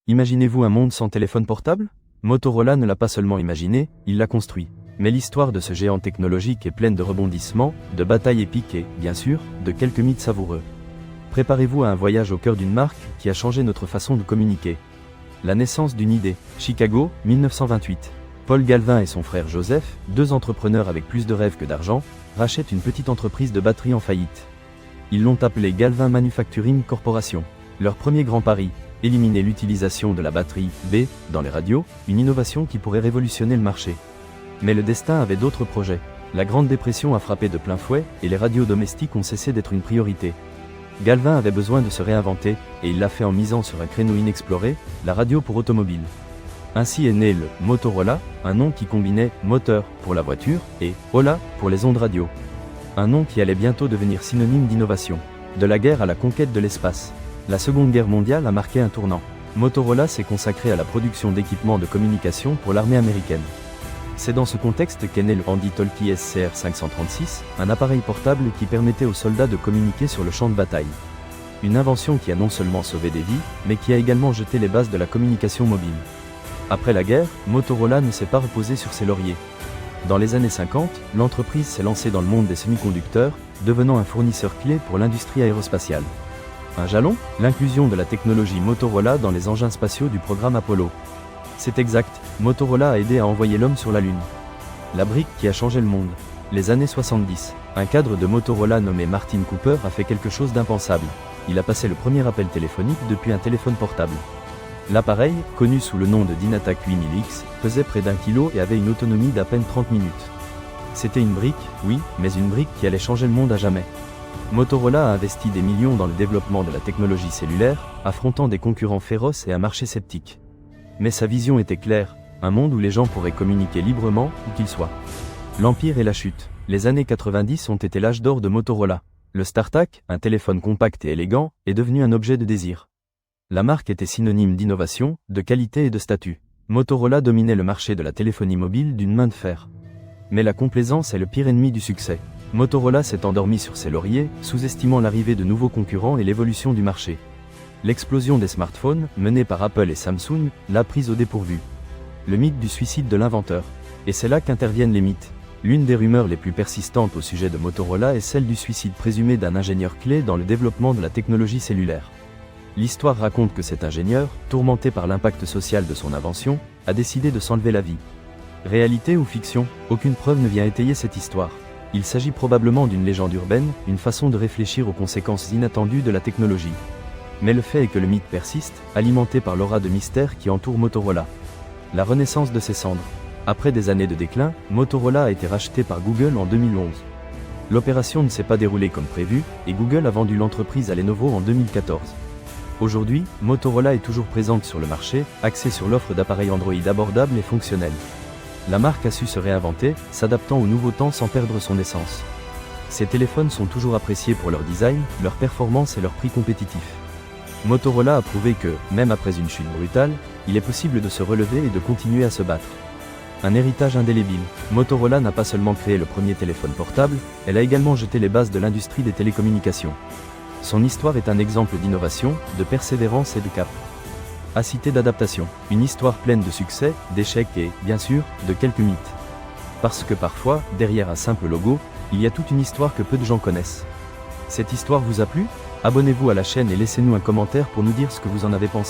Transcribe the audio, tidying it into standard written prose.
Imaginez-vous un monde sans téléphone portable? Motorola ne l'a pas seulement imaginé, il l'a construit. Mais l'histoire de ce géant technologique est pleine de rebondissements, de batailles épiques et, bien sûr, de quelques mythes savoureux. Préparez-vous à un voyage au cœur d'une marque qui a changé notre façon de communiquer. La naissance d'une idée. Chicago, 1928. Paul Galvin et son frère Joseph, deux entrepreneurs avec plus de rêves que d'argent, rachètent une petite entreprise de batterie en faillite. Ils l'ont appelée Galvin Manufacturing Corporation. Leur premier grand pari, éliminer l'utilisation de la batterie B dans les radios, une innovation qui pourrait révolutionner le marché. Mais le destin avait d'autres projets. La Grande Dépression a frappé de plein fouet, et les radios domestiques ont cessé d'être une priorité. Galvin avait besoin de se réinventer, et il l'a fait en misant sur un créneau inexploré, la radio pour automobile. Ainsi est né le Motorola, un nom qui combinait moteur pour la voiture et Ola pour les ondes radio. Un nom qui allait bientôt devenir synonyme d'innovation. De la guerre à la conquête de l'espace. La Seconde Guerre mondiale a marqué un tournant. Motorola s'est consacré à la production d'équipements de communication pour l'armée américaine. C'est dans ce contexte qu'est né le Handy Talkie SCR 536, un appareil portable qui permettait aux soldats de communiquer sur le champ de bataille. Une invention qui a non seulement sauvé des vies, mais qui a également jeté les bases de la communication mobile. Après la guerre, Motorola ne s'est pas reposé sur ses lauriers. Dans les années 50, l'entreprise s'est lancée dans le monde des semi-conducteurs, devenant un fournisseur clé pour l'industrie aérospatiale. Un jalon? L'inclusion de la technologie Motorola dans les engins spatiaux du programme Apollo. C'est exact, Motorola a aidé à envoyer l'homme sur la Lune. La brique qui a changé le monde. Les années 70. Un cadre de Motorola nommé Martin Cooper a fait quelque chose d'impensable. Il a passé le premier appel téléphonique depuis un téléphone portable. L'appareil, connu sous le nom de Dynatac 8000X, pesait près d'1 kg et avait une autonomie d'à peine 30 minutes. C'était une brique, oui, mais une brique qui allait changer le monde à jamais. Motorola a investi des millions dans le développement de la technologie cellulaire, affrontant des concurrents féroces et un marché sceptique. Mais sa vision était claire, un monde où les gens pourraient communiquer librement, où qu'ils soient. L'empire et la chute. Les années 90 ont été l'âge d'or de Motorola. Le StarTAC, un téléphone compact et élégant, est devenu un objet de désir. La marque était synonyme d'innovation, de qualité et de statut. Motorola dominait le marché de la téléphonie mobile d'une main de fer. Mais la complaisance est le pire ennemi du succès. Motorola s'est endormi sur ses lauriers, sous-estimant l'arrivée de nouveaux concurrents et l'évolution du marché. L'explosion des smartphones, menée par Apple et Samsung, l'a prise au dépourvu. Le mythe du suicide de l'inventeur. Et c'est là qu'interviennent les mythes. L'une des rumeurs les plus persistantes au sujet de Motorola est celle du suicide présumé d'un ingénieur clé dans le développement de la technologie cellulaire. L'histoire raconte que cet ingénieur, tourmenté par l'impact social de son invention, a décidé de s'enlever la vie. Réalité ou fiction, aucune preuve ne vient étayer cette histoire. Il s'agit probablement d'une légende urbaine, une façon de réfléchir aux conséquences inattendues de la technologie. Mais le fait est que le mythe persiste, alimenté par l'aura de mystère qui entoure Motorola. La renaissance de ses cendres. Après des années de déclin, Motorola a été racheté par Google en 2011. L'opération ne s'est pas déroulée comme prévu, et Google a vendu l'entreprise à Lenovo en 2014. Aujourd'hui, Motorola est toujours présente sur le marché, axée sur l'offre d'appareils Android abordables et fonctionnels. La marque a su se réinventer, s'adaptant aux nouveaux temps sans perdre son essence. Ces téléphones sont toujours appréciés pour leur design, leur performance et leur prix compétitif. Motorola a prouvé que, même après une chute brutale, il est possible de se relever et de continuer à se battre. Un héritage indélébile. Motorola n'a pas seulement créé le premier téléphone portable, elle a également jeté les bases de l'industrie des télécommunications. Son histoire est un exemple d'innovation, de persévérance et de cap. À citer d'adaptation. Une histoire pleine de succès, d'échecs et, bien sûr, de quelques mythes. Parce que parfois, derrière un simple logo, il y a toute une histoire que peu de gens connaissent. Cette histoire vous a plu? Abonnez-vous à la chaîne et laissez-nous un commentaire pour nous dire ce que vous en avez pensé.